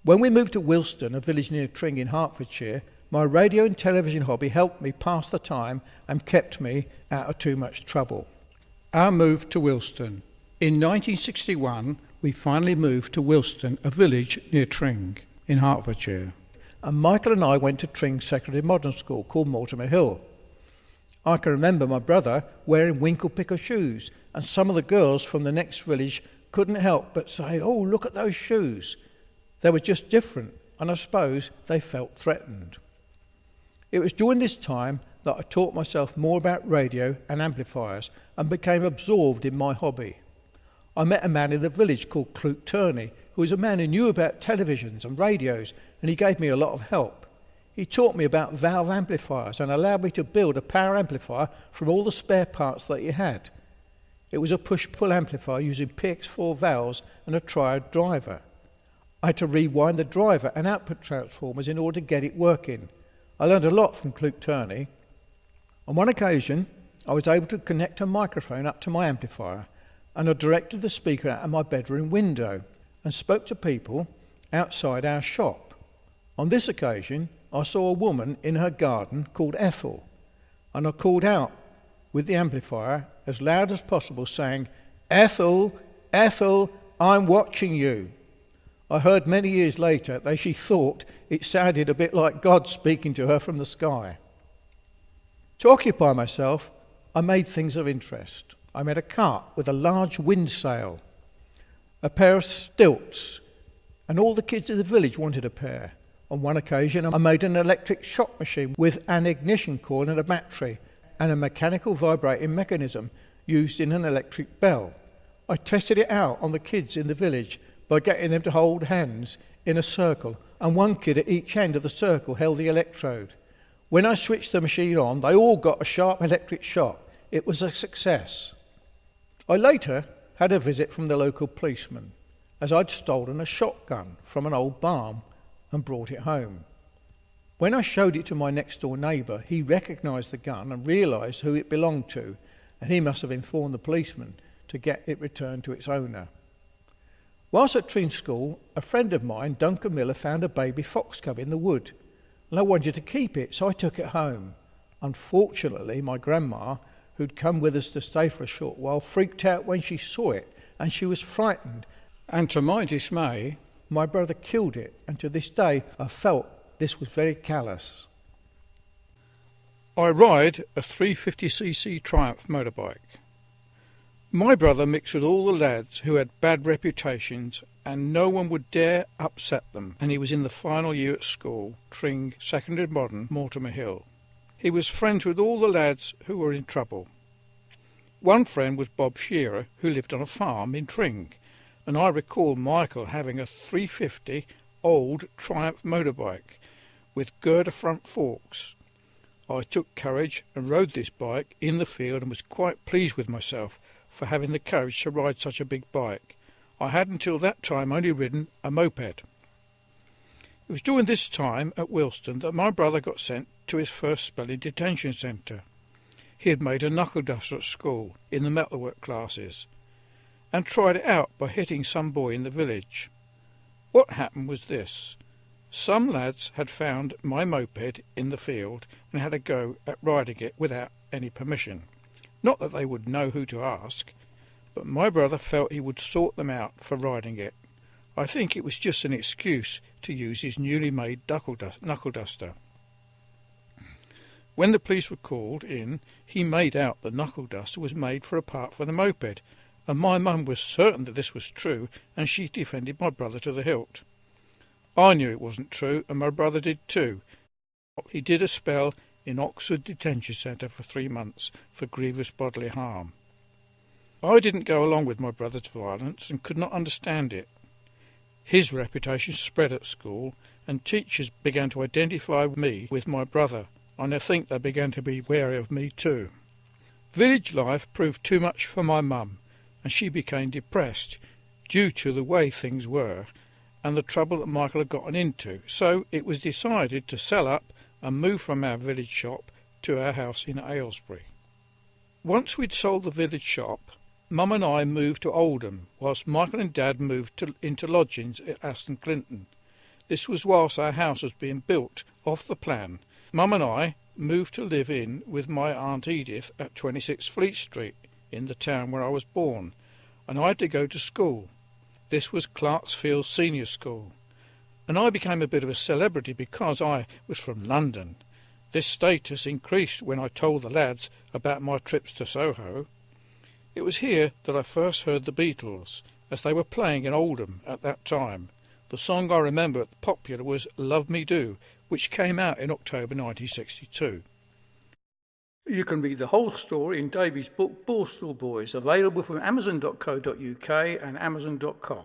When we moved to Wilstone, a village near Tring in Hertfordshire, my radio and television hobby helped me pass the time and kept me out of too much trouble. Our move to Wilstone. In 1961, we finally moved to Wilstone, a village near Tring in Hertfordshire. And Michael and I went to Tring Secondary Modern School called Mortimer Hill. I can remember my brother wearing winkle picker shoes, and some of the girls from the next village couldn't help but say, "Oh, look at those shoes." They were just different, and I suppose they felt threatened. It was during this time that I taught myself more about radio and amplifiers and became absorbed in my hobby. I met a man in the village called Clute Turney, who was a man who knew about televisions and radios, and he gave me a lot of help. He taught me about valve amplifiers and allowed me to build a power amplifier from all the spare parts that he had. It was a push-pull amplifier using PX4 valves and a triode driver. I had to rewind the driver and output transformers in order to get it working. I learned a lot from Clute Turney. On one occasion, I was able to connect a microphone up to my amplifier, and I directed the speaker out of my bedroom window and spoke to people outside our shop. On this occasion, I saw a woman in her garden called Ethel, and I called out with the amplifier as loud as possible, saying, "Ethel, Ethel, I'm watching you." I heard many years later that she thought it sounded a bit like God speaking to her from the sky. To occupy myself, I made things of interest. I made a cart with a large wind sail, a pair of stilts, and all the kids in the village wanted a pair. On one occasion, I made an electric shock machine with an ignition coil and a battery, and a mechanical vibrating mechanism used in an electric bell. I tested it out on the kids in the village by getting them to hold hands in a circle, and one kid at each end of the circle held the electrode. When I switched the machine on, they all got a sharp electric shock. It was a success. I later had a visit from the local policeman, as I'd stolen a shotgun from an old barn and brought it home. When I showed it to my next door neighbour, he recognised the gun and realised who it belonged to, and he must have informed the policeman to get it returned to its owner. Whilst at Tring School, a friend of mine, Duncan Miller, found a baby fox cub in the wood, and I wanted to keep it, so I took it home. Unfortunately, my grandma, who'd come with us to stay for a short while, freaked out when she saw it, and she was frightened. And to my dismay, my brother killed it, and to this day I felt this was very callous. I ride a 350cc Triumph motorbike. My brother mixed with all the lads who had bad reputations, and no one would dare upset them, and he was in the final year at school, Tring Secondary Modern, Mortimer Hill. He was friends with all the lads who were in trouble. One friend was Bob Shearer, who lived on a farm in Tring, and I recall Michael having a 350 old Triumph motorbike with girder front forks. I took courage and rode this bike in the field and was quite pleased with myself for having the courage to ride such a big bike. I had until that time only ridden a moped. It was during this time at Wilstone that my brother got sent to his first spell in detention centre. He had made a knuckle duster at school in the metalwork classes and tried it out by hitting some boy in the village. What happened was this. Some lads had found my moped in the field and had a go at riding it without any permission. Not that they would know who to ask, but my brother felt he would sort them out for riding it. I think it was just an excuse to use his newly made knuckle duster. When the police were called in, he made out the knuckle duster was made for a part for the moped, and my mum was certain that this was true, and she defended my brother to the hilt. I knew it wasn't true, and my brother did too. He did a spell in Oxford Detention Centre for 3 months for grievous bodily harm. I didn't go along with my brother's violence and could not understand it. His reputation spread at school, and teachers began to identify me with my brother, and I think they began to be wary of me too. Village life proved too much for my mum, and she became depressed due to the way things were and the trouble that Michael had gotten into, so it was decided to sell up and move from our village shop to our house in Aylesbury. Once we'd sold the village shop, Mum and I moved to Oldham, whilst Michael and Dad moved into lodgings at Aston Clinton. This was whilst our house was being built off the plan. Mum and I moved to live in with my Aunt Edith at 26 Fleet Street in the town where I was born, and I had to go to school. This was Clarksfield Senior School, and I became a bit of a celebrity because I was from London. This status increased when I told the lads about my trips to Soho. It was here that I first heard the Beatles, as they were playing in Oldham at that time. The song I remember popular was Love Me Do, which came out in October 1962. You can read the whole story in Davy's book Borstal Boys, available from amazon.co.uk and amazon.com.